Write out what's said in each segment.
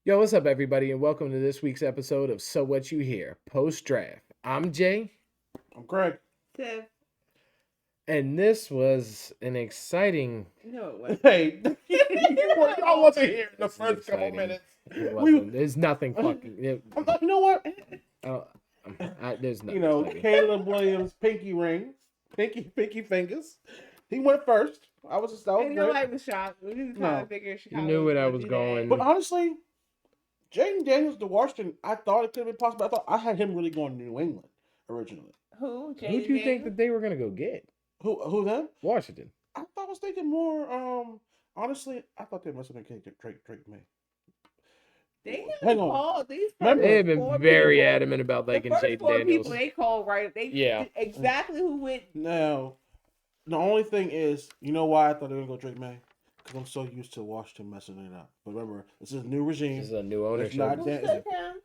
Yo, what's up, everybody, and welcome to this week's episode of So What You Hear Post Draft. I'm Jay, I'm Craig. Tiff. and this was an exciting. No, it wasn't. Hey, y'all wasn't here in the This is first couple exciting. minutes. It We- wasn't. There's nothing fucking. I'm like, you know what? There's nothing. You know, exciting. Caleb Williams, pinky ring, pinky fingers. He went first. I was just And nobody was shocked. We just kind No. of figured Chicago. You knew where I gonna was do going. But honestly, Jaden Daniels to Washington, I thought it could have been possible. I thought I had him really going to New England originally. that. Who? Who do you think that they were gonna go get? Who them? Washington. I was thinking more. Honestly, I thought they must have been Drake May. They Hang on. called these. Remember- They have first been four very people- adamant about The liking first Jaden four Daniels. people they called right. They Yeah. did exactly who went. Now, the only thing is, you know why I thought they were gonna go Drake May? Because I'm so used to Washington messing it up. But remember, this is a new regime. This is a new ownership. not- Who Dan- took him?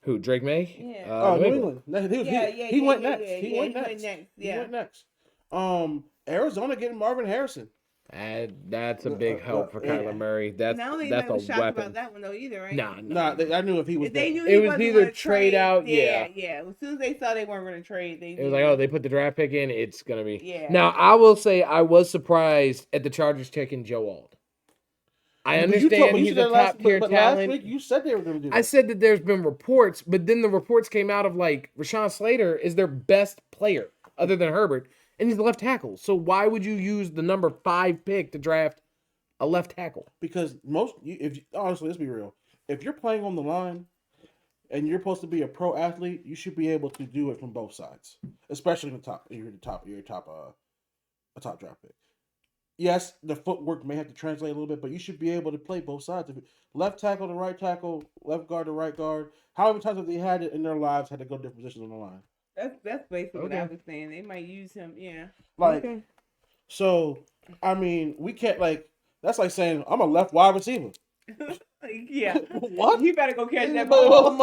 Who? Drake May? Yeah. Oh, New New England. England. He Yeah, went yeah, next. yeah, He yeah, went he went next. next, He yeah. went next. Arizona getting Marvin Harrison. That's a big help for Yeah. Kyler Murray. That's Now they that's never a shocked weapon. about that one though either, right? Nah. I knew if he was If they there. knew It he was wasn't either gonna trade out, yeah. yeah. As soon as they saw they weren't going to trade, they. It was knew. like, oh, they put the draft pick in. It's gonna be. Yeah. Now, I will say I was surprised at the Chargers taking Joe Alt. I But you understand told me he's you a said last- top tier but last talent. week you said they were going to do that. I said that there's been reports, but then the reports came out of like Rashawn Slater is their best player other than Herbert, and he's the left tackle. So why would you use the number 5 pick to draft a left tackle? Because honestly, let's be real. If you're playing on the line and you're supposed to be a pro athlete, you should be able to do it from both sides, especially in the top. You're a top draft pick. Yes, the footwork may have to translate a little bit, but you should be able to play both sides. If left tackle to right tackle, left guard to right guard. How many times have they had it in their lives had to go different positions on the line? That's basically what Okay. I was saying. They might use him. Yeah. Like, Okay. so, I mean, we can't that's like saying I'm a left wide receiver. Like, yeah. What? You better go catch that ball.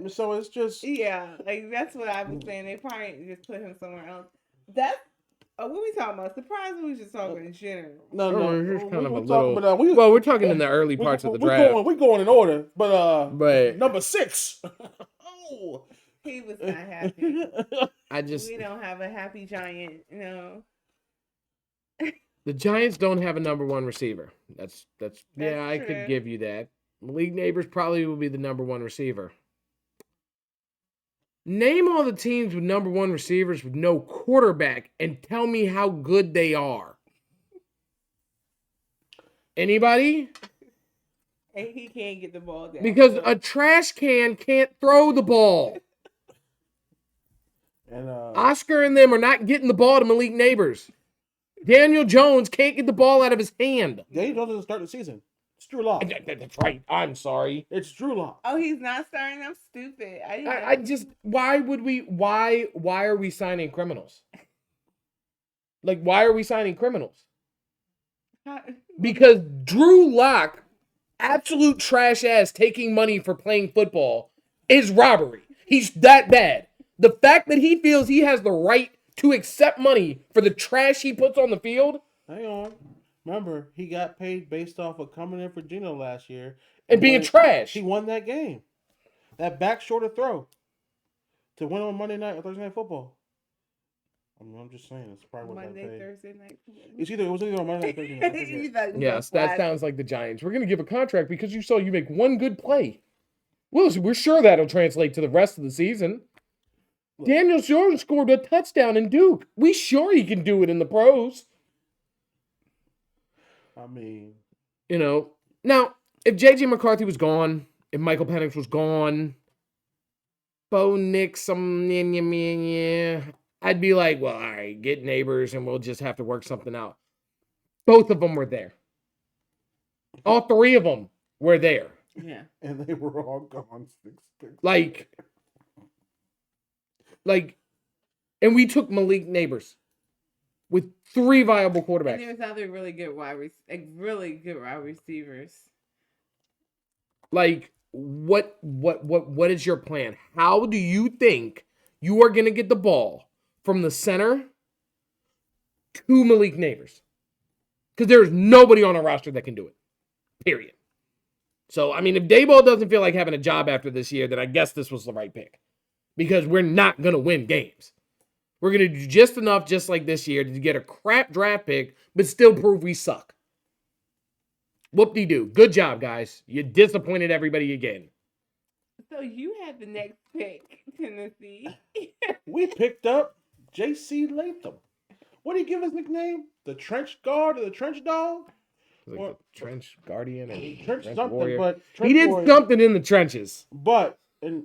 So it's just Yeah, like that's what I was saying. They probably just put him somewhere else. That's what we talking about. Surprise! We just talking in general. no. It's just kind of a talking, little. but, Well, we're talking in the early parts of the draft. We're going in order, but But- number 6. Oh. He was not happy. I just We don't have a happy giant, you know. the Giants don't have a number 1 receiver. That's yeah, I true. could give you that. Malik Neighbors probably will be the number 1 receiver. Name all the teams with number 1 receivers with no quarterback and tell me how good they are. Anybody? And he can't get the ball down. Because a trash can can't throw the ball. And Oscar and them are not getting the ball to Malik Neighbors. Daniel Jones can't get the ball out of his hand. Daniel Jones doesn't start the season. It's Drew Lock. That's right. I'm sorry. It's Drew Lock. Oh, he's not starting. I'm stupid. I just why are we signing criminals? Like, why are we signing criminals? Because Drew Lock, absolute trash ass, taking money for playing football is robbery. He's that bad. The fact that he feels he has the right to accept money for the trash he puts on the field Hang on. Remember, he got paid based off of coming in for Gino last year and being won- trash. He won that game. That back shoulder throw to win on Monday night or Thursday Night Football. I'm just saying, it's probably what got Monday, paid. Thursday night. It was either on Monday night or Thursday night. I forget. You thought- Yes, that sounds like the Giants. We're going to give a contract because you saw you make one good play. Well, we're sure that'll translate to the rest of the season. Daniel Jones scored a touchdown in Duke. We sure he can do it in the pros. I mean, You know, now, if J.J. McCarthy was gone, if Michael Penix was gone, Bo Nix, I'd be like, well, all right, get Neighbors and we'll just have to work something out. Both of them were there. All 3 of them were there. Yeah. and they were all gone. Like, and we took Malik Neighbors with 3 viable And quarterbacks. there's other really good really good wide receivers. Like, what is your plan? How do you think you are going to get the ball from the center to Malik Neighbors? Because there's nobody on a roster that can do it. Period. So, I mean, if Daboll doesn't feel like having a job after this year, then I guess this was the right pick. Because we're not going to win games. We're going to do just enough, just like this year, to get a crap draft pick, but still prove we suck. Whoop-de-doo. Good job, guys. You disappointed everybody again. So you had the next pick, Tennessee. We picked up J.C. Latham. What do you give his nickname? The Trench Guard or the Trench Dog? Like Or- the trench guardian or Trench trench something, warrior. but He Trench did Warrior- something in the trenches. But and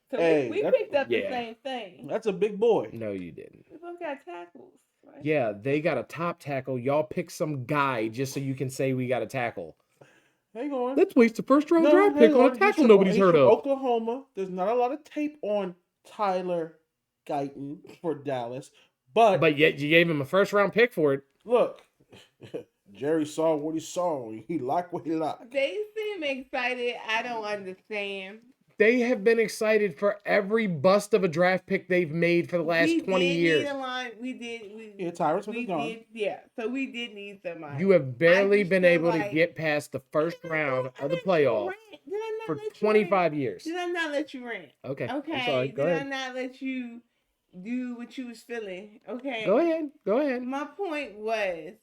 So Hey, we that's- picked up the yeah. same thing. that's a big boy. No, you didn't. We both got tackles. Right? Yeah, they got a top tackle. Y'all pick some guy just so you can say we got a tackle. Hang on. Let's waste a first round No, draft hang pick on a on. He's tackle from- nobody's he's heard from of. Oklahoma. There's not a lot of tape on Tyler Guyton for Dallas, But yet you gave him a first round pick for it. look, Jerry saw what he saw. He liked what he liked. They seem excited. I don't understand. They have been excited for every bust of a draft pick they've made for the last We 20 did years. Need a line. We did. Yeah, Tyrus We was gone. did. Yeah. So we did need somebody. You have barely just been feel able like- to get past the first round of the playoff Did I not for let you 25 years. Rant? Did I not let you rant? Okay. Okay. I'm sorry. Go Did I ahead. not let you do what you was feeling? Okay. Go ahead. Go ahead. My point was,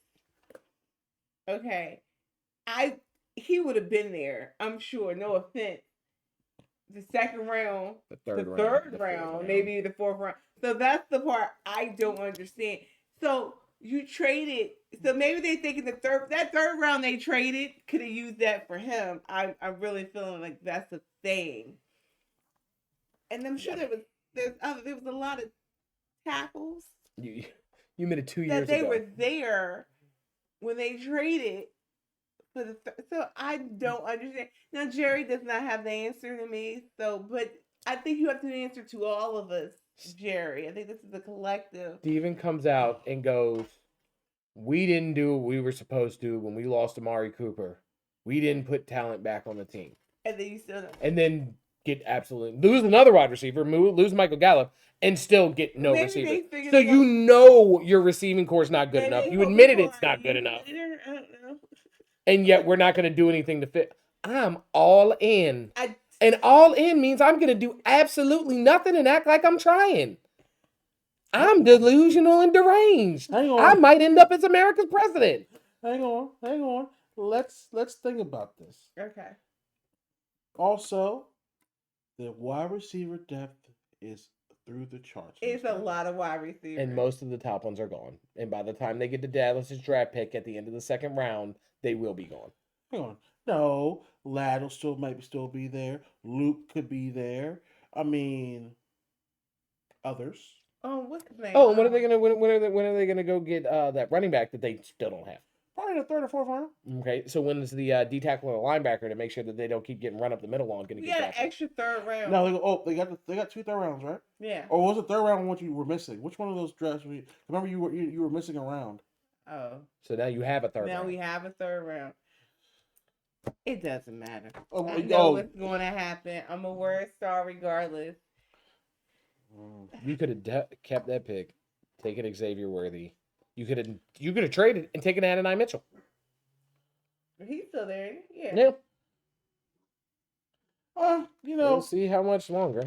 okay, he would have been there. I'm sure. No offense. The second round, The the third third fourth round, maybe the fourth round. So that's the part I don't understand. So you traded. So maybe they thinking that third round they traded could have used that for him. I'm really feeling like that's a thing. And I'm sure there was a lot of tackles You made it 2 that years they ago. were there when they traded for the. So I don't understand. Now Jerry does not have the answer to me. So, but I think you have to answer to all of us, Jerry. I think this is a collective. Steven comes out and goes, "We didn't do what we were supposed to when we lost Amari Cooper. We didn't put talent back on the team." And then you still don't. And then get absolutely lose another wide receiver, lose Michael Gallup, and still get no Maybe receiver. they figured So it you know your receiving core is not good Maybe enough. they You hope admitted people it's not are good using enough. it. I don't know. And yet we're not going to do anything to fit. I'm all in. I And all in means I'm going to do absolutely nothing and act like I'm trying. I'm delusional and deranged. Hang I on. might end up as America's president. Hang on. Let's think about this. okay. Also, the wide receiver depth is through the charts. It's a lot of wide receivers. And most of the top ones are gone. And by the time they get to Dallas's draft pick at the end of the second round, they will be gone. Hang on. No, Ladd will might still be there. Luke could be there. I mean, others. What's his name? Oh, and when are they gonna when are they gonna go get that running back that they still don't have? Probably in the third or fourth round. Okay, so when is the D tackle and the linebacker to make sure that they don't keep getting run up the middle on? Gonna We get got an drafted? extra third round. No, they got two third rounds, right? Yeah. Or was it third round what you were missing? Which one of those drafts? Remember you were missing a round. Oh. So now you have a third. Now round. we have a third round. It doesn't matter. Oh, I know oh. what's going to happen. I'm gonna wear a star regardless. You could have kept that pick, taken Xavier Worthy. You could have traded and taken Adonai Mitchell. He's still there. Yeah. Yeah, You we'll know, see how much longer.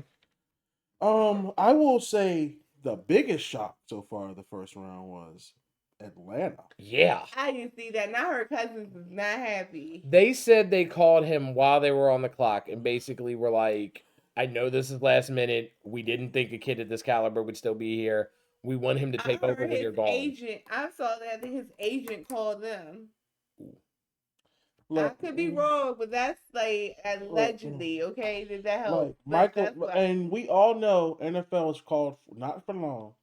I will say the biggest shock so far of the first round was Atlanta. Yeah, I didn't see that. Now her cousins is not happy. they said they called him while they were on the clock and basically were like, "I know this is last minute. We didn't think a kid at this caliber would still be here. We want him to take I over heard when you're his gone." agent. I saw that. I think his agent called them. I Look, could be wrong, but that's like allegedly. Okay, did that help? Like But that's Michael, what- and we all know NFL is called not for long.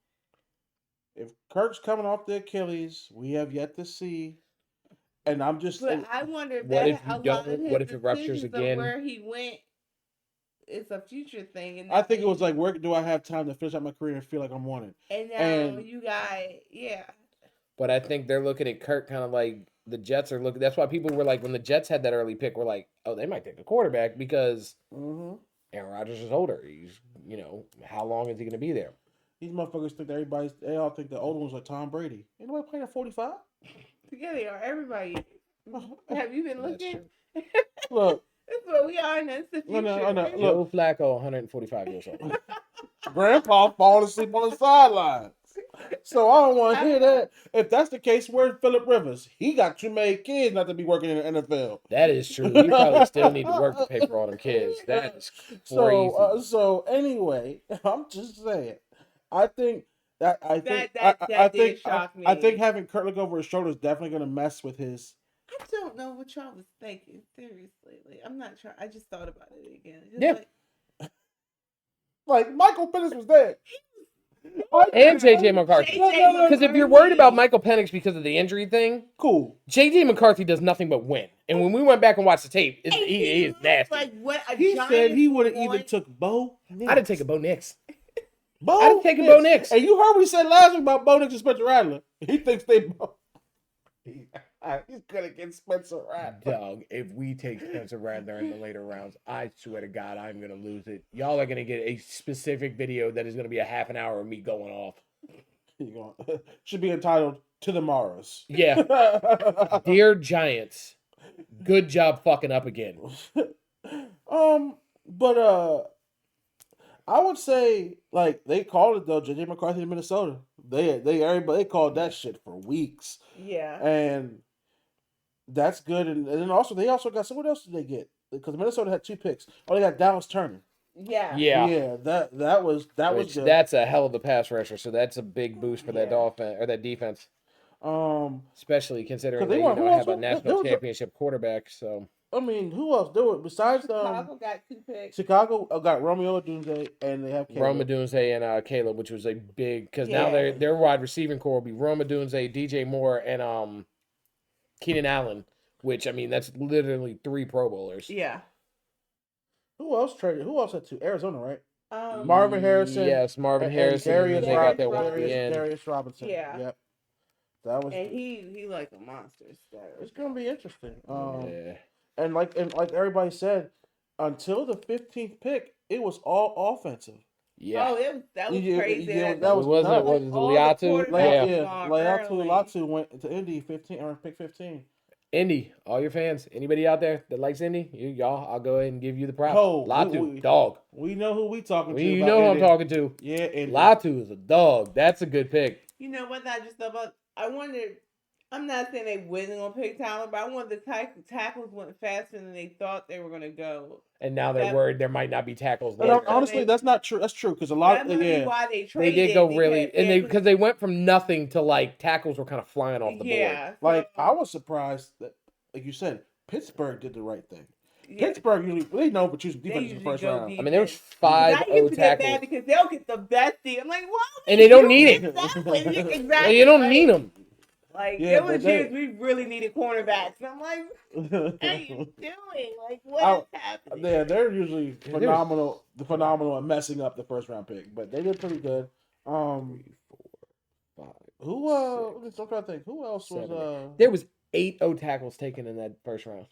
If Kirk's coming off the Achilles, we have yet to see. And I'm just, But I wonder if What that if you a lot don't- of his what if it ruptures decisions of again? Where he went is a future thing. And I think it was now- like, where do I have time to finish out my career and feel like I'm wanted? And now and- you got But I think they're looking at Kirk kind of like the Jets are looking. That's why people were like, when the Jets had that early pick, we're like, oh, they might take a quarterback because Mm-hmm. Aaron Rodgers is older. He's, how long is he going to be there? These motherfuckers think they all think the older ones are Tom Brady. Ain't nobody playing at 45? Yeah, they are. Everybody. Have you been That's looking? true. Look, That's what we are, and that's the I future. know, I know. Look. Joe Flacco, 145 years old. Grandpa falling asleep on the sidelines. So I don't want to hear that. If that's the case, where's Phillip Rivers? He got too many kids not to be working in the NFL. That is true. He probably still need to work to pay for all them kids. That is crazy. So anyway, I'm just saying. I think that That did shock me. I think having Kurt look over his shoulder is definitely going to mess with his. I don't know what y'all was thinking. Seriously, like I'm not trying. I just thought about it again. Just Yeah. Like Michael Penix was there. And JJ McCarthy. JJ Because if you're worried about Michael Penix because of the injury thing, Cool. JJ McCarthy does nothing but win. And when we went back and watched the tape, he is nasty. Like what a He giant said he would have one. even took Bo Nix. I'd have taken Bo Nix. Bo I'd have taken Bo Nix. And you heard what he said last week about Bo Nix and Spencer Rattler. He thinks they both. He's gonna get Spencer Rattler. Dog, if we take Spencer Rattler in the later rounds, I swear to God, I'm going to lose it. Y'all are going to get a specific video that is going to be a half an hour of me going off. Should be entitled "To the Maras." Yeah. Dear Giants, good job fucking up again. But I would say like they called it though. JJ McCarthy in Minnesota. Everybody called that shit for weeks, Yeah. and that's good. And then also they also got what else did they get? Because Minnesota had 2 picks. Oh, they got Dallas Turner. Yeah. Yeah. That was Which, good. that's a hell of a pass rusher, so that's a big boost for that Yeah. offense or that defense. Because Especially considering they they won- who have else a won? There national was a- championship quarterback. So I mean, who else do it besides Chicago got 2 picks. Chicago got Romeo Odunze and they have Caleb. Roma Dunze and Caleb, which was a big because now Yeah. their wide receiving core will be Roma Dunze, DJ Moore, and Keenan Allen. Which I mean, that's literally 3 Pro Bowlers. Yeah. Who else traded? Who else had 2? Arizona, right? Marvin Harrison. Yes, Marvin and Harrison. Darius And they got that Robinson. one at the end. Darius Robinson. Yeah. Yep. That was. And he like a monster. It's gonna be interesting. Yeah. And like everybody said, until the 15th pick, it was all offensive. Yeah. Oh, that was Yeah, crazy. yeah, That that was wasn't it? nuts. Was it all the Liatu? quarterbacks Yeah. gone Laiatu early. Latu went to Indy 15 or pick 15. Indy, all your fans, anybody out there that likes Indy, y'all, I'll go ahead and give you the props. Oh, Latu, dog. We know who we talking to. You about know who I'm Indy. talking to. Yeah, Indy. Latu is a dog. That's a good pick. You know what? I just thought about. I wondered. I'm not saying they wasn't gonna pick Tyler, but I wonder the tackles went faster than they thought they were gonna go. And now they're That- worried there might not be tackles And later. honestly, that's not true. That's true because a lot That's of really why they They traded. did go really, because- and yeah, because they went from nothing to like tackles were kind of flying off the board. yeah, like so- I was surprised that, like you said, Pittsburgh did the right thing. yeah. Pittsburgh usually they know for choosing They defense in the usually first go round. deep. I mean, there was Defense. 5 I used to get tackles, mad because they'll get the best team. I'm like, why? and they don't need it. Exactly. exactly. Well, you don't need them. Like Yeah, there but was they- years we really needed cornerbacks, and I'm like, what are you doing? Like, what I- is happening? Yeah, they're usually Yeah, phenomenal at messing up the first round pick, but they did pretty good. Five, Who I'm trying to think. Who else was 7. There was 8 tackles taken in that first round.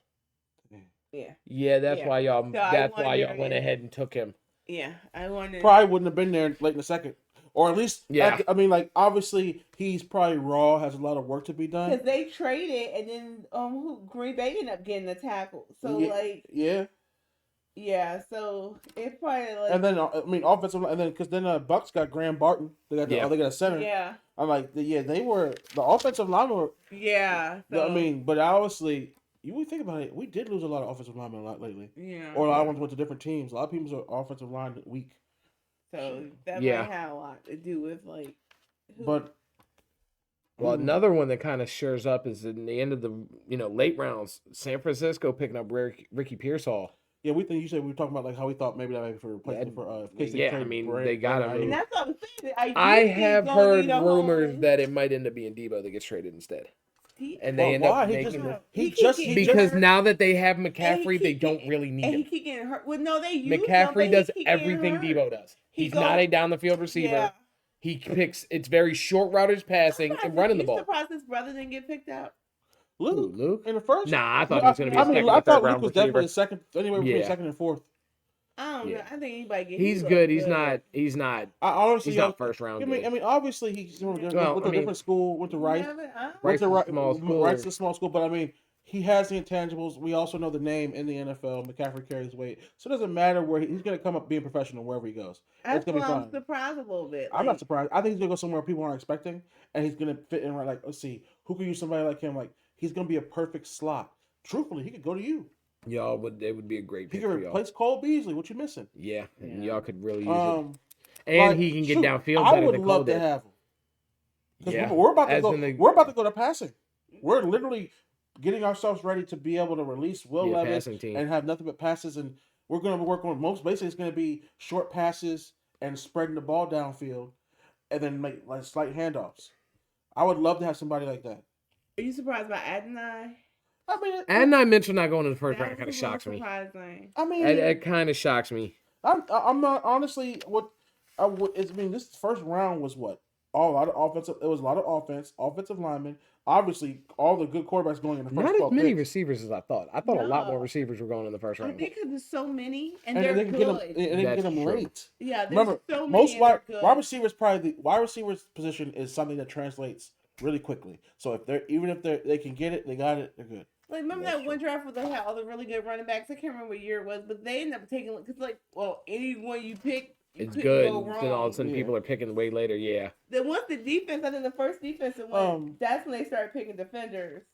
Yeah, Yeah, that's Yeah. why y'all. So I That's why y'all wonder went if- ahead and took him. yeah. I wanted. probably wouldn't have been there late in the second. Or at least Yeah. I mean like obviously he's probably raw, has a lot of work to be done. Because they traded, and then Green Bay ended up getting the tackle. So Yeah. like, Yeah. yeah. So it probably like, And then I mean offensive and then because then Bucks got Graham Barton. They got Yeah. they got a center. yeah, I'm like they were the offensive line were yeah. So, I mean, but obviously you would think about it, we did lose a lot of offensive linemen a lot lately. yeah. Or a lot of ones went to different teams. A lot of people's offensive line weak. So that Yeah. might have a lot to do with like. who- But Well, another one that kind of shores up is in the end of the late rounds. San Francisco picking up Ricky Pearsall. yeah, we think you said we were talking about like how we thought maybe that might be for replacement for in case they Yeah, trade I mean, Bray- they gotta Bray- move. and that's what I'm saying. I I do think have gonna heard need a rumors home. that it might end up being Debo that gets traded instead, He- and they Well, end why? up He making just- the, he keep just- getting he because hurt, now that they have and he McCaffrey, they keep don't getting- really need and he him. keep getting hurt. Well, no, they use him, but McCaffrey he does keep getting everything hurt. Debo does. He He's not goes- a down the field receiver. Yeah. He picks. It's very short routers passing and running the You ball. surprised his brother didn't get picked out? Luke, Who, Luke? in the first. Nah, I thought he was going to be a I mean, second I or thought third Luke round was receiver. definitely a second, anywhere between Yeah. second and fourth. I don't know. Yeah. I think anybody get. He's he good. look He's not. He's not. I honestly, He's not first round. I mean, good. obviously he's went to Well, a different school, went to Rice, Rice is a Rice, small school. Rice is a small school, but I mean, he has the intangibles. We also know the name in the NFL. McCaffrey carries weight, so it doesn't matter where he's going to come up being professional wherever he goes. That's It's going to be why I'm fine. surprised a little bit. I'm not surprised. I think he's going to go somewhere people aren't expecting, and he's going to fit in right. Like, let's see, who could use somebody like him? Like, he's going to be a perfect slot. Truthfully, he could go to you. Y'all would. It would be a great He pick could for y'all. replace Cole Beasley. What you missing? Yeah, and Yeah. y'all could really use it. And Like, he can get shoot, downfield I better would than love Cole to did. have him. Because Yeah. we're about to As go. in the- We're about to go to passing. We're literally getting ourselves ready to be able to release Will Be a Levis passing team. and have nothing but passes. And we're going to work on most. Basically, it's going to be short passes and spreading the ball downfield, and then make like slight handoffs. I would love to have somebody like that. Are you surprised by Adonai? I mean, And I mentioned not going to the first round. That Kind of was a little shocks me. surprising. I mean, It kind of shocks me. I'm not honestly what. I mean, this first round was what a lot of offensive. It was a lot of offensive linemen. Obviously, all the good quarterbacks going in the first Not as 12 many picks. receivers as I thought. I thought a lot No. more receivers were going in the first I round. think because there's so many and, And they're they can good. get them. And they can That's get them true. late. Yeah, there's Remember, so many. most and wide they're good. receivers probably the wide receivers position is something that translates really quickly. So if they can get it, they got it, they're good. Like, remember That's that one draft where they had all the really good running backs? I can't remember what year it was, but they ended up taking because anyone you pick, you It's couldn't good. go Then wrong. all of a sudden, Yeah. people are picking way later. Yeah. Then once the defense, I think the first defense that went, that's when they started picking defenders.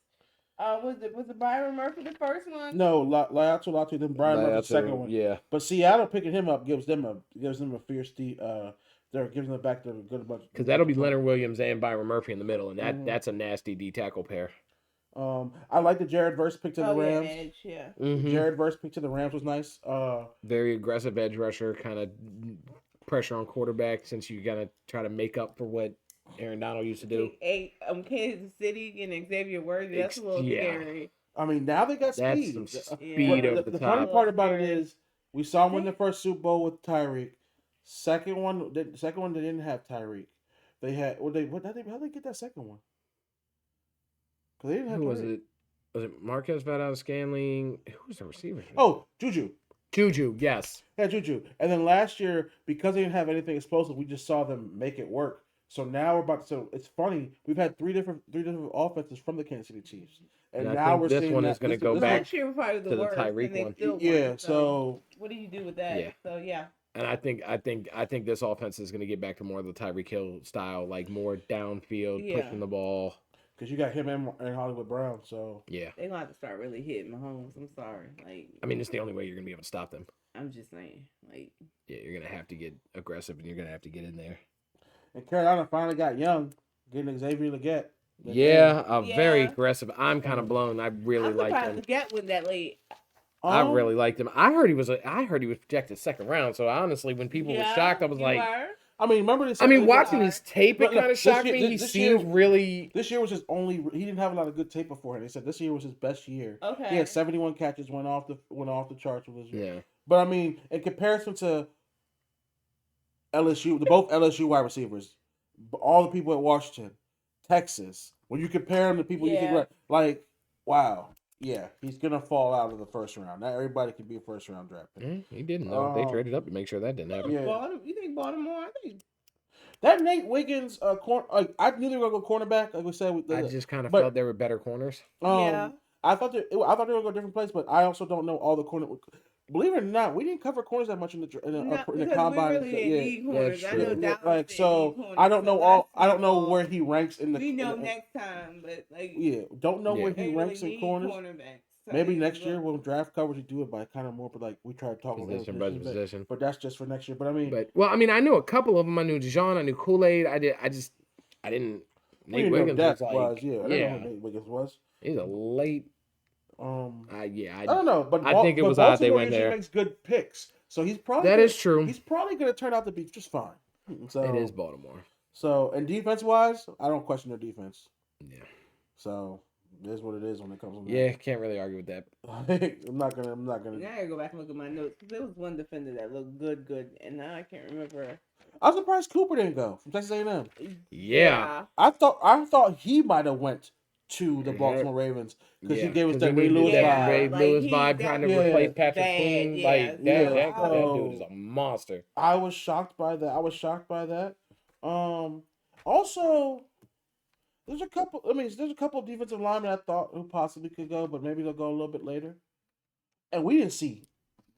Was it Byron Murphy the first one? No, Latu, then Brian Murphy the That's second one. Yeah. But Seattle picking him up gives them a fierce. They're giving them back to a good bunch. Because that'll be Leonard Williams and Byron Murphy in the middle, and Mhm. that's a nasty D tackle pair. I like the Jared Verse pick to the Rams. Yeah, Edge, yeah. Mm-hmm. Jared Verse pick to the Rams was nice. Very aggressive edge rusher, kind of pressure on quarterback since you gotta try to make up for what Aaron Donald used to do. Kansas City and Xavier Worthy. That's a little Yeah. scary. I mean, now they got That's speed. some Yeah. speed But over the the funny top. part about it is we saw him win the first Super Bowl with Tyreek. Second one, they didn't have Tyreek. They had how they get that second one? Because they didn't have Who was Tyreek. it? Was it Marquez Valdes-Scantling? Who was the receiver? Oh, Juju. Juju. Yes. Yeah, Juju. And then last year, because they didn't have anything explosive, we just saw them make it work. So now we're about to. So it's funny. We've had three different offenses from the Kansas City Chiefs, and And I now think we're this seeing one that- is gonna this- go this back Last year was probably to the the worst. Tyreek and they one. still one. Yeah. won, So what do you do with that? Yeah. So yeah. And I think this offense is going to get back to more of the Tyreek Hill style, like more downfield, Yeah. pushing the ball. because you got him and Hollywood Brown, so Yeah. They're gonna have to start really hitting Mahomes. I'm sorry. Like, I mean, it's the only way you're going to be able to stop them. I'm just saying. Like, Yeah, you're going to have to get aggressive and you're going to have to get in there. and Carolina finally got young, getting Xavier Leggett. Yeah, very Yeah. aggressive. I'm kind of blown. I really I'm like surprised him. to get with that late. I really liked him. I heard he was projected second round. So honestly, when people were shocked, I was you like, were? I mean, remember this? I mean, He watching was. his tape, it Look, kind of this shocked year- me. He this seems year- really. This year was his only. He didn't have a lot of good tape before, and they said this year was his best year. Okay. He had 71 catches, went off the charts with his. Yeah. But I mean, in comparison to LSU, both LSU wide receivers, all the people at Washington, Texas, when you compare them to people you Yeah. think like, wow, yeah, he's gonna fall out of the first round. Not everybody can be a first round draft pick. He didn't know. They Um, traded up to make sure that didn't happen. Yeah. You think Baltimore? I think That Nate Wiggins, I knew they were gonna go cornerback, like we said. With I just kind of but- felt there were better corners. Yeah. I thought they were gonna go a different place, but I also don't know all the corner. Believe it or not, we didn't cover corners that much in the because combine. we really didn't Yeah. need corners. Yeah, I true. know Yeah, Dallas Like didn't so, need corners, I don't know so all. last I don't know year, where he ranks in the. We know next time, but like, Yeah, don't know Yeah. where they he ranks really in need corners. cornerbacks. So Maybe they next look- year when draft coverage we do it by kind of more, but like we try to talk about Position by position. But that's just for next year. But I mean, But well, I mean, I knew a couple of them. I knew Dijon. I knew Kool-Aid. I didn't. we Nate didn't know Wiggins Dak was like, was. Yeah, I didn't know yeah, who Nate Wiggins was. he's a late. I Yeah, don't know, but I think it but was odd they Baltimore went usually there. makes good picks, so he's probably that gonna- is true. He's probably going to turn out to be just fine. So It is Baltimore. So and defense wise, I don't question their defense. Yeah, So it is what it is when it comes to yeah, can't really argue with that. I'm not gonna. Now I gotta go back and look at my notes because there was one defender that looked good, and now I can't remember. I'm surprised Cooper didn't go from Texas A&M. Yeah, I thought he might have went to the Baltimore Ravens because he Yeah, gave us 'cause that he Ray needed Lewis that vibe. Ray Like, Lewis he- vibe that trying to was replace Patrick bad, Queen. yeah. Like that So- dude is a monster. I was shocked by that. Also, there's a couple. I mean, there's a couple of defensive linemen I thought who possibly could go, but maybe they'll go a little bit later. And we didn't see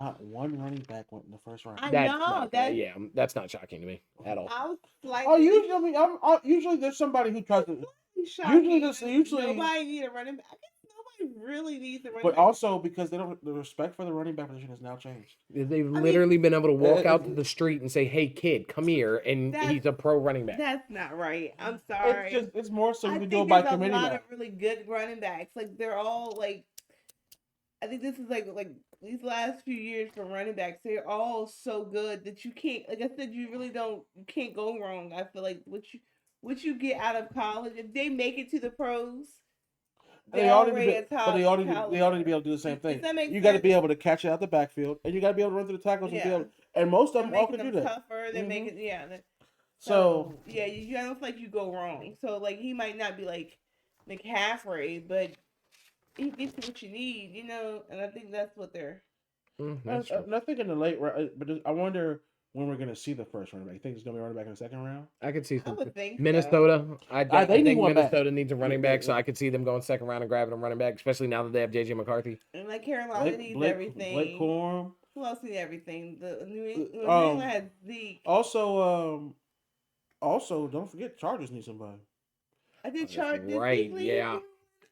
not one running back went in the first round. I That's know, not, that's- yeah, that's not shocking to me at all. I was like, Oh, usually, I mean, usually there's somebody who tries to, usually- nobody need a running back. I guess nobody really needs a running but back. also because they don't, the respect for the running back position has now changed. They've literally been able to walk out to it- the street and say, "Hey, kid, come here," and That's- he's a pro running back. That's not right. I'm sorry. It's more so you I can think do it by there's committee a lot now. of really good running backs. Like they're all like, I think this is like these last few years for running backs. They're all so good that you can't. Like I said, you can't go wrong. I feel like what you get out of college, if they make it to the pros, They ought to be, but they ought to be able to do the same Does thing. that make You got to sense? be able to catch it out the backfield, and you got to be able to run through the tackles and be able. And most of They're them all making can do them that. tougher. They're Mhm. making So yeah, you I don't feel like you go wrong. So like he might not be like McCaffrey, but he gets you what you need, you know. And I think that's what they're. That's true. nothing in the late round, but I wonder when we're going to see the first running back. You think it's going to be running back in the second round? I could see I would think so. Minnesota. I they need think one back. Minnesota needs a running back, so Yeah. I could see them going second round and grabbing a running back, especially now that they have JJ McCarthy. And like Carolina needs everything. Blake Corum. Who else needs everything? The New England, has Zeke. Also, don't forget Chargers need somebody. I did that's Chargers. right, yeah.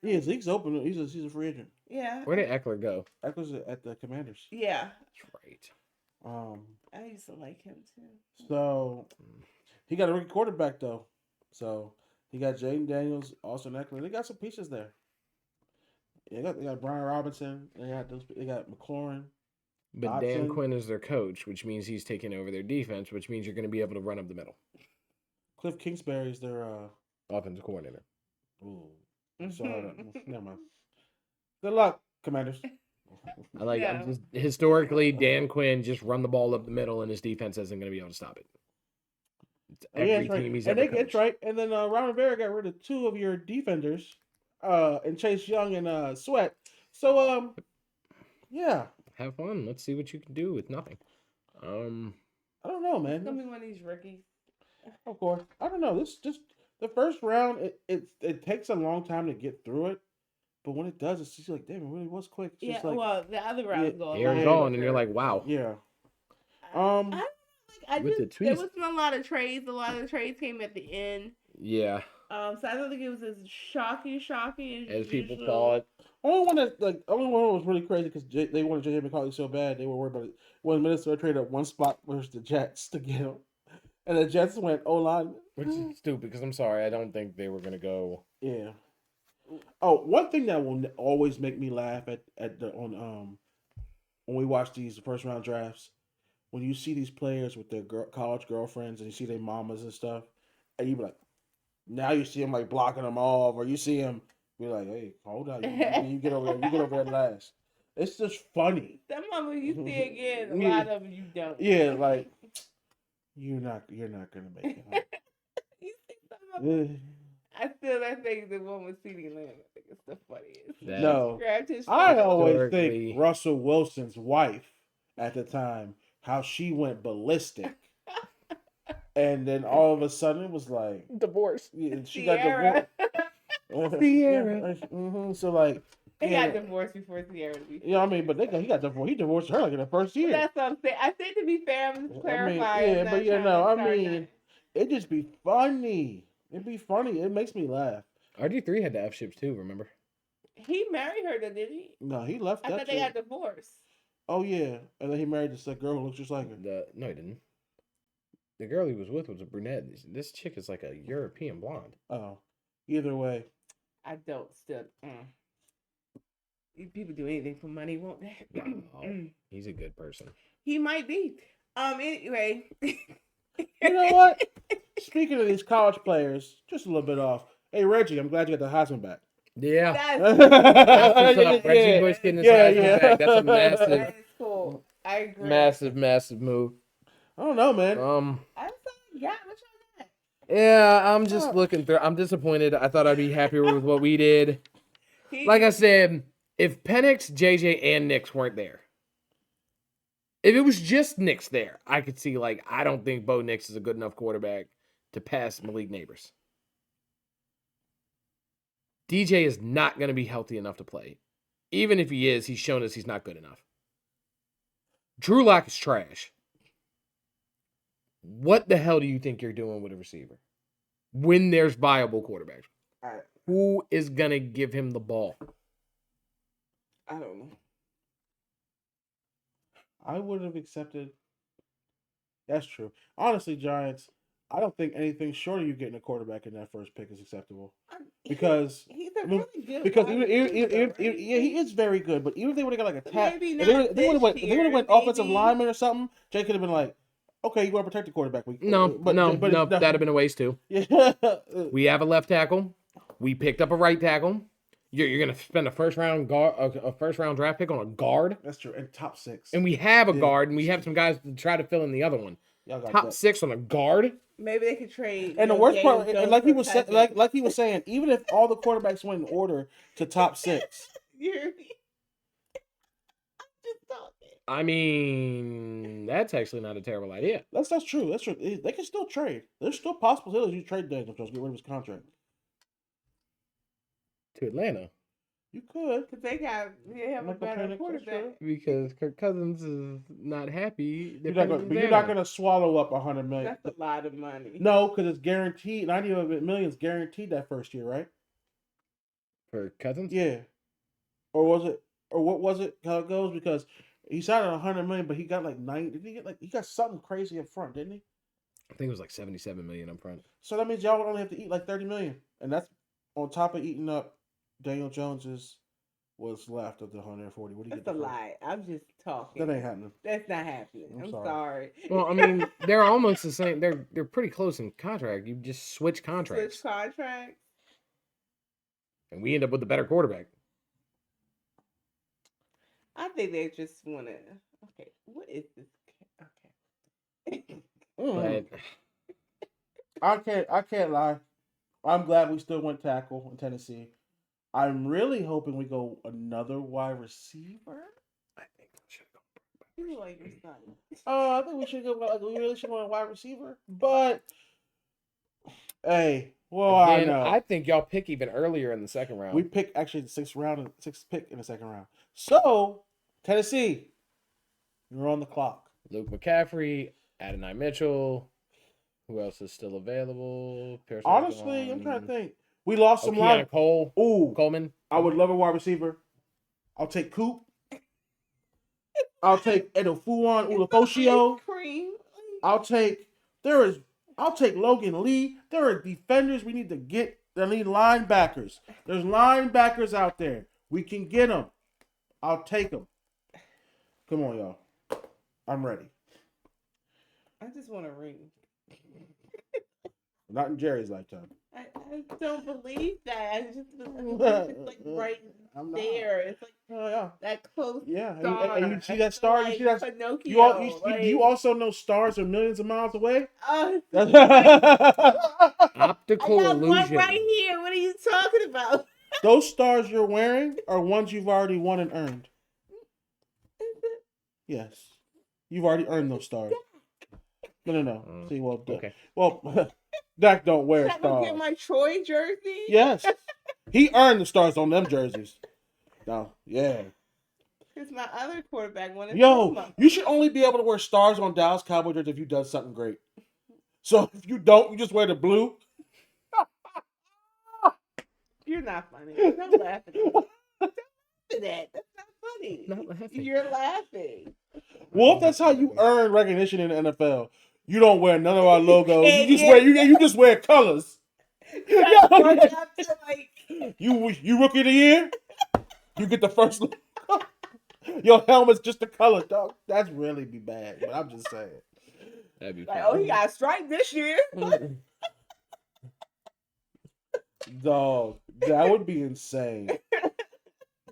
Yeah, Zeke's open. He's a free agent. Yeah. Where did Eckler go? That was at the Commanders. Yeah. That's right. I used to like him too. So he got a rookie quarterback though. So he got Jaden Daniels, Austin Eckler. They got some pieces there. Yeah, they got Brian Robinson. They got McLaurin. But Dan Dotson. Quinn is their coach, which means he's taking over their defense, which means you're going to be able to run up the middle. Cliff Kingsbury's their Offensive coordinator. ooh. So never mind. Good luck, Commanders. I like Yeah. just historically Dan Quinn just run the ball up the middle and his defense isn't going to be able to stop it. It's every Yeah, that's right. team he's And ever that's coached. right. And then Ron Rivera got rid of two of your defenders, and Chase Young and Sweat. So yeah, Have fun. Let's see what you can do with nothing. I don't know, It's gonna man. be one of these rookies. Of course, I don't know. This just the first round. It takes a long time to get through it, but when it does, it's just like, damn, it really was quick. It's Yeah. just like, Well, the other rounds go. a You're lot Yeah. gone and you're quicker. like, wow. yeah. I With the just there tweets- wasn't a lot of trades. A lot of the trades came at the end. Yeah, So I don't think it was as shocking as people usual. thought. Only one that was really crazy because they wanted JJ McCarthy so bad they were worried about it. When Minnesota traded up one spot versus the Jets to get him, and the Jets went O-line. Which is stupid because I'm sorry. I don't think they were going to go. Yeah. Oh, one thing that will always make me laugh when we watch these first round drafts, when you see these players with their college girlfriends and you see their mamas and stuff, and you be like, now you see them like blocking them off, or you see them be like, hey, hold on, you get over there, last. It's just funny. Some of them you see again. A Yeah. lot of them you don't. Yeah, like you're not gonna make it. Huh? You see some of them. Yeah. I think the one with CeeDee Lamb. I think it's the funniest. That- No. Grabbed his I face. always Historically- think Russell Wilson's wife at the time, how she went ballistic. And then all of a sudden it was like, Divorce. yeah, she Sierra. got divorced. Sierra. So like, He yeah, got divorced before Sierra. To be you know what I mean? But he got divorced. He divorced her like in the first year. That's what I'm saying. I said to be fair, I'm just clarifying. yeah, I'm but not you trying know, to I start mean, nothing. It'd just be funny. It'd be funny. It makes me laugh. RG3 had the F ships too, remember? He married her, though, did he? No, he left I that thought they chick. got divorced. Oh yeah, and then he married this girl who looks just like her. No, he didn't. The girl he was with was a brunette. This chick is like a European blonde. Oh, either way. I don't still. People do anything for money, won't they? Wow. He's a good person. He might be. Anyway. You know what? Speaking of these college players, just a little bit off. Hey Reggie, I'm glad you got the Heisman back. Yeah. That's, That's what's up. Reggie Yeah. Bush getting his Yeah, Heisman yeah. back. That's a massive, that is cool. I agree. massive move. I don't know, man. I'm sorry. Yeah, what y'all got? Yeah, I'm just looking through. I'm disappointed. I thought I'd be happier with what we did. Like I said, if Penix, JJ, and Nix weren't there, if it was just Nix there, I could see, like, I don't think Bo Nix is a good enough quarterback to pass Malik Neighbors. DJ is not going to be healthy enough to play. Even if he is, he's shown us he's not good enough. Drew Lock is trash. What the hell do you think you're doing with a receiver when there's viable quarterbacks? Who is going to give him the ball? I don't know. I would have accepted. That's true. Honestly, Giants, I don't think anything short of you getting a quarterback in that first pick is acceptable. Because he's a really good because wide receiver, right? yeah, he is very good. But even if they would have got like a tap, Maybe if not they would have this year, went maybe. offensive lineman or something, Jay could have been like, okay, you want to protect the quarterback. No, but that'd have been a waste too. Yeah. We have a left tackle. We picked up a right tackle. You're gonna spend a first round draft pick on a guard. That's true. And top 6. And we have a Yeah. guard, and we have some guys to try to fill in the other one. Y'all got Top that. 6 on a guard. Maybe they could trade. And the worst part, and like he was saying, like he was saying, even if all the quarterbacks went in order to top 6, You hear me? I'm just talking. I mean, that's actually not a terrible idea. that's true. That's true. They can still trade. There's still possibilities you trade Daniel Jones, get rid of his contract. To Atlanta. You could. Because they have a Michael better Penix, quarterback. that's true. Because Kirk Cousins is not happy. You're not going to swallow up $100 million. That's a lot of money. No, because it's guaranteed. $90 million is guaranteed that first year, right? For Cousins? Yeah. Or was it? Or what was it? How it goes? Because he signed at $100 million, but he got like 90. Did he get like he got something crazy up front, didn't he? I think it was like $77 million up front. So that means y'all would only have to eat like $30 million, and that's on top of eating up Daniel Jones's what's left of the 140. What do you That's get? a lie. I'm just talking. That ain't happening. That's not happening. I'm I'm sorry. sorry. Well, I mean, they're almost the same. They're pretty close in contract. You just switch contracts, Switch contracts. and we end up with a better quarterback. I think they just want to. Okay, what is this? Okay. Mm. But I can't lie. I'm glad we still went tackle in Tennessee. I'm really hoping we go another wide receiver. I think we should go. You like your son. I think we should go. Like, we really should go a wide receiver. But hey, well, Again, I know. I think y'all pick even earlier in the second round. We picked actually the sixth pick in the second round. So Tennessee, you're on the clock. Luke McCaffrey, Adonai Mitchell. Who else is still available? Pierce Honestly, I'm trying to think. We lost some Keanu line. Cole. Ooh, Coleman. I would love a wide receiver. I'll take Coop. I'll take Edofuan Ulofoshio. Cream. I'll take Logan Lee. There are defenders we need to get. They need linebackers. There's linebackers out there. We can get them. I'll take them. Come on, y'all. I'm ready. I just want a ring. Not in Jerry's lifetime. I don't believe that. I just it's like right I'm not. there. It's like Oh, yeah. that close. Yeah. Star. And you see that star? Like You see that? Pinocchio. You also know stars are millions of miles away? Oh, Optical I got one illusion. right here. What are you talking about? Those stars you're wearing are ones you've already won and earned. Yes. You've already earned those stars. No. See, well, Okay. Well, Dak don't wear Should I go get stars. my Troy jersey? Yes. He earned the stars on them jerseys. No, yeah. Because my other quarterback wanted Yo, you should only be able to wear stars on Dallas Cowboy jerseys if you've done something great. So if you don't, you just wear the blue. You're not funny. Don't laugh at that. Don't laugh at that. That's not funny. Not laughing. You're laughing. Well, if that's how you earn recognition in the NFL, you don't wear none of our logos. Yeah, You just yeah. wear you just wear colors. You gotta work up to, like, You rookie of the year, you get the first logo. Your helmet's just the color, dog. That's really be bad, but I'm just saying. That'd be like, fun. oh, he got a strike this year. Dog, that would be insane.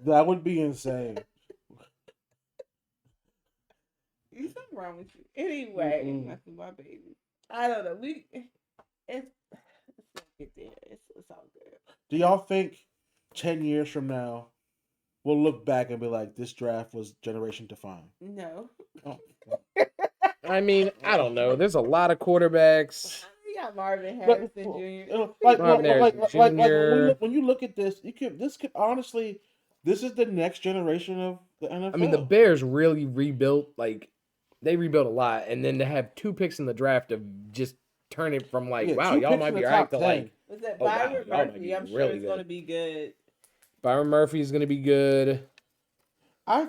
That would be insane. There's something wrong with you. Anyway, Mm-mm. that's my baby. I don't know. It's get there. It's all good. Do y'all think 10 years from now we'll look back and be like, this draft was generation defining? No. Oh. I mean, I don't know. There's a lot of quarterbacks. You got Marvin But, Harrison Jr. like, Marvin Harrison Jr.. when you look at this, this could honestly, this is the next generation of the NFL. I mean, the Bears really rebuilt. Like, they rebuilt a lot, and then to have 2 picks in the draft to just turn it from like, Yeah, wow, 2 y'all picks might in be the alright top to 10. like Was that oh, wow, Byron y'all might Murphy? be I'm sure really it's good. going to be good. Byron Murphy's going to be good. I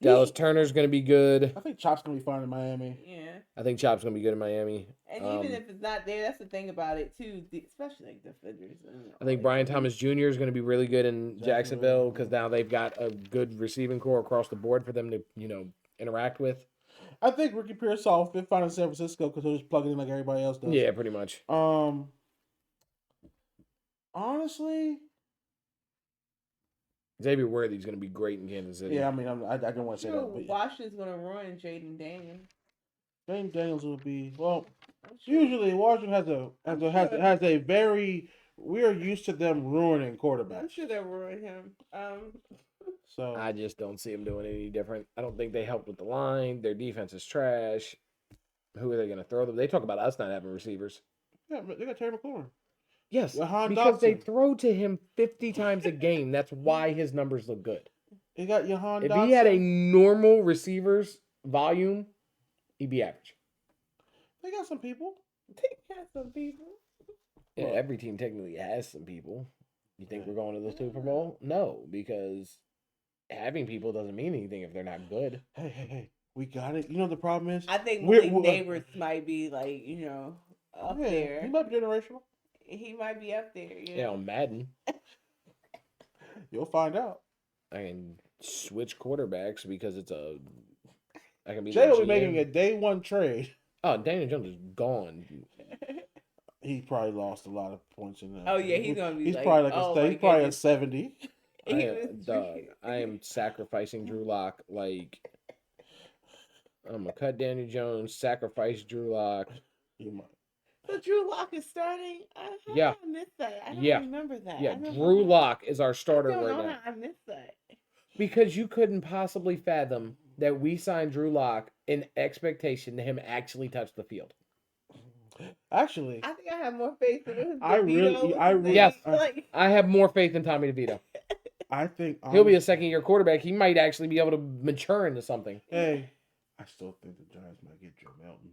Dallas Turner's going to be good. I think Chop's gonna be fine in Miami. Yeah. I think Chop's going to be good in Miami. And even if it's not there, that's the thing about it too. Especially like defenders. I think Brian Thomas Jr. is going to be really good in Jacksonville because now they've got a good receiving core across the board for them to, interact with. I think Ricky Pearsall will find in San Francisco because he'll just plug it in like everybody else does. Yeah, pretty much. Honestly, Xavier Worthy's going to be great in Kansas City. yeah. I mean, I don't want to say that. But Washington's going to ruin Jaden Daniels. Jaden Daniels will be well. Usually, Washington has a very. We are used to them ruining quarterbacks. I'm sure they'll ruin him. So I just don't see them doing any different. I don't think they helped with the line. Their defense is trash. Who are they going to throw them? They talk about us not having receivers. yeah, but they got Terry McLaurin. Yes, Jahan because they Dotson. throw to him 50 times a game. That's why his numbers look good. They got Jahan If Dotson. he had a normal receivers volume, he'd be average. They got some people. They got some people. Yeah, Look. every team technically has some people. You think we're going to the Super Bowl? No, because having people doesn't mean anything if they're not good. Hey, we got it. You know the problem is. I think We're- Malik we're- Neighbors might be like, up Yeah, there. he might be generational. He might be up there. Yeah, on Madden, You'll find out. I can switch quarterbacks because I can be. Jay the will be GM. making a day one trade. Oh, Daniel Jones is gone. He probably lost a lot of points in that. Oh, yeah, he's gonna be He's like, probably oh, he's my probably a goodness. 70. I am sacrificing Drew Lock. Like, I'm gonna cut Daniel Jones, sacrifice Drew Lock. He might. So Drew Lock is starting. Yeah. I missed that. I don't Yeah. remember that. Yeah, I don't Drew know Lock is our how- starter I don't right know now. how I missed that. Because you couldn't possibly fathom that we signed Drew Lock in expectation to him actually touch the field. Actually, I think I have more faith in him. I really- Yes. Like, I have more faith in Tommy DeVito. I think He'll be a second-year quarterback. He might actually be able to mature into something. Hey, I still think the Giants might get Joe Melton.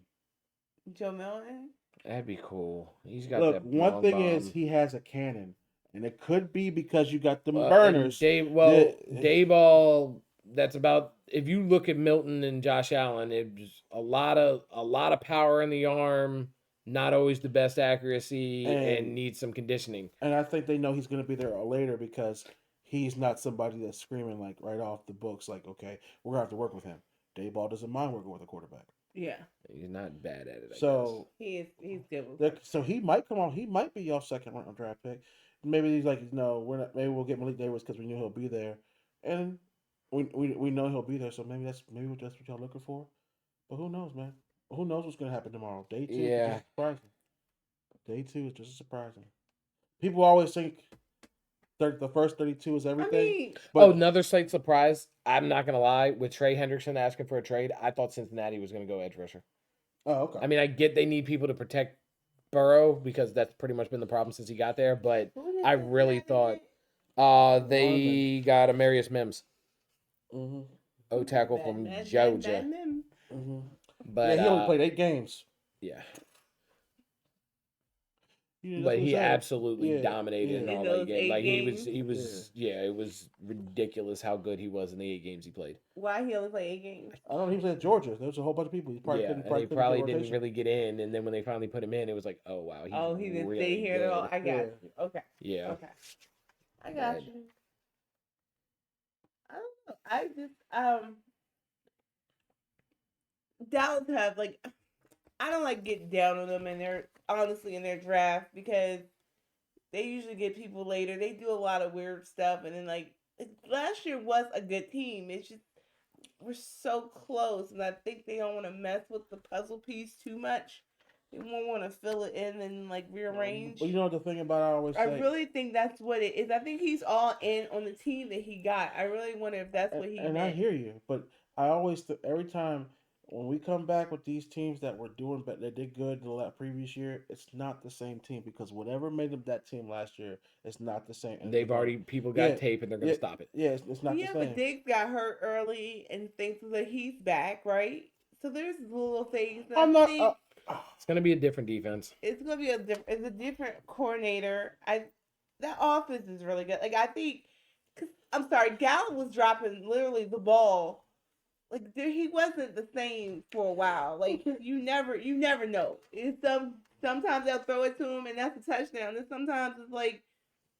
Joe Milton. That'd be cool. He's got Look, that. one long thing bomb. is he has a cannon, and it could be because you got them And burners. Dayball. That's about. If you look at Milton and Josh Allen, it's a lot of power in the arm. Not always the best accuracy, and needs some conditioning. And I think they know he's going to be there later because he's not somebody that's screaming like right off the books, like, okay, we're going to have to work with him. Dayball doesn't mind working with a quarterback. Yeah, He's not bad at it. So he's good with so he might come on. He might be your second round draft pick. Maybe he's like, no, we're not. Maybe we'll get Malik Davis because we knew he'll be there, and we know he'll be there. So maybe that's what y'all looking for. But who knows, man? Who knows what's gonna happen tomorrow? Day 2 is just surprising. Day 2 is just surprising. People always think the first 32 is everything. I mean, but another slight surprise. I'm not gonna lie. With Trey Hendrickson asking for a trade, I thought Cincinnati was gonna go edge rusher. oh, okay. I mean, I get they need people to protect Burrow because that's pretty much been the problem since he got there. But who did I they really get? thought they got Amarius Mims, Mm-hmm. O tackle from Georgia. Mm-hmm. But yeah, he only played 8 games. yeah, Yeah, that's but what he said. absolutely Yeah, dominated yeah. in all In that those game. 8 Like games? he was, yeah, it was ridiculous how good he was in the 8 games he played. Why he only played 8 games? I don't know. He was at Georgia. There was a whole bunch of people. He probably Yeah, couldn't. and he couldn't probably get didn't rotation. really get in. And then when they finally put him in, it was like, oh wow, He didn't really stay here at all. good. I got Yeah. you. Okay. Yeah, Okay. I got Right. you. I don't know. I just Dallas have like I don't like getting down on them in their draft because they usually get people later. They do a lot of weird stuff and then like last year was a good team. It's just we're so close and I think they don't want to mess with the puzzle piece too much. You won't want to fill it in and like rearrange. But you know what the thing about I always say. I really think that's what it is. I think he's all in on the team that he got. I really wonder if that's what he and meant. I hear you, but I always every time when we come back with these teams that were doing but that did good the previous year, it's not the same team because whatever made them that team last year, it's not the same. And They've already people got Yeah, tape and they're gonna yeah, stop it. Yeah, it's not Yeah, the same. but Diggs got hurt early and things that he's back, right? So there's little things. That I'm I not. think It's gonna be a different defense. it's gonna be it's a different coordinator. That offense is really good. Like I think, cause I'm sorry, Gallup was dropping literally the ball. Like he wasn't the same for a while. Like you never know. It's sometimes they'll throw it to him and that's a touchdown. And sometimes it's like,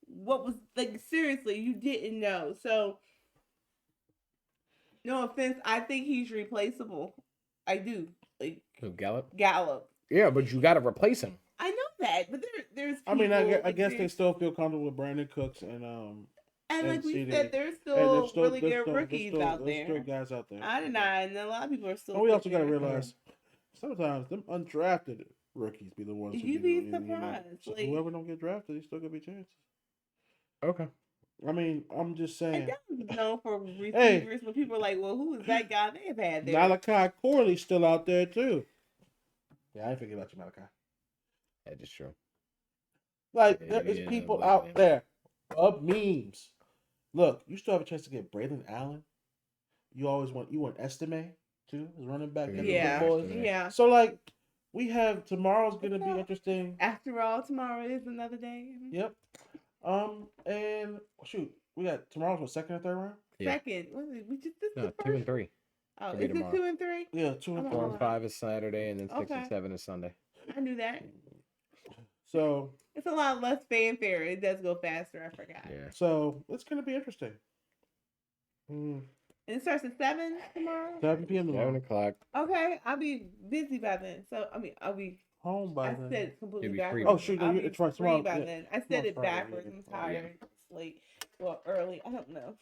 what was like seriously you didn't know. So no offense, I think he's replaceable. I do. Like Who, Gallup? Gallup. Yeah, but you got to replace him. I know that, but there's. I mean, I people, guess they still feel comfortable with Brandon Cooks and And like we CD. said, there's and still really good rookies out There's still there. guys out there. I deny, and a lot of people are still. And we also got to figuring it out. realize sometimes them undrafted rookies be the ones. who You'd be be doing, surprised, so like- whoever don't get drafted, they still gonna be chances. Okay. I mean, I'm just saying. And Dallas is known for receivers, but people are like, well, who is that guy they've had there? Malachi Corley's still out there too. Yeah, I ain't forget about you, Malachi. That is true. Like Yeah, there is yeah, people like out that. there of memes. Look, you still have a chance to get Braylon Allen. You want Estime too, as running back. in the Yeah, Big Boys. Estime. yeah. So like we have tomorrow's gonna be interesting. After all, tomorrow is another day. Yep. And shoot, we got tomorrow's what, second or third round? Yeah. Second, what is it? We just this is No, the 2 first. and 3. Oh, Could be is it tomorrow. 2 and 3? Yeah, 2 and I'm 4 3. and 5 is Saturday, and then 6 and Okay. 7 is Sunday. I knew that. So It's a lot less fanfare. It does go faster. I forgot. Yeah. so it's gonna be interesting. And it starts at 7 tomorrow. 7 p.m. 7 tomorrow. o'clock. Okay, I'll be busy by then. So I mean, I'll be. Home by I then. said it completely You'll be free. backwards. Oh, shoot, I'll no, be it's right, free tomorrow, by yeah. then. I said Tomorrow's it Friday, backwards. yeah. I'm tired. It's late. Well, early. I don't know.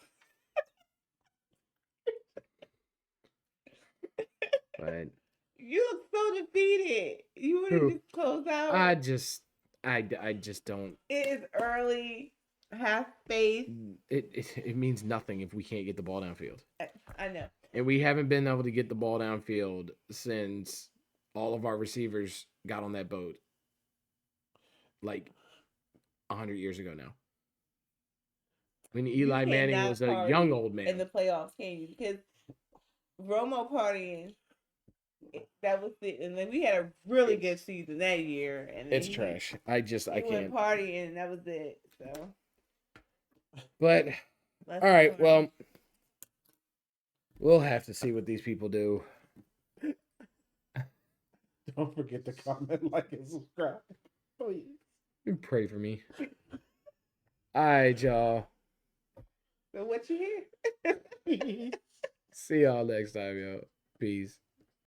But You look so defeated. You want Who? to just close out? I just don't. It is early. Have faith. It means nothing if we can't get the ball downfield. I know. And we haven't been able to get the ball downfield since all of our receivers got on that boat. Like 100 years ago now. When Eli Manning cannot was a party young old man. In the playoffs, can you? Because Romo partying, that was it. And then we had a really good season that year. And then It's trash. I He can't. went partying, and that was it. So. But That's all right, fine. well, we'll have to see what these people do. Don't forget to comment, like, and subscribe. Please. And pray for me. All right, y'all. So what you hear? See y'all next time, yo. Peace.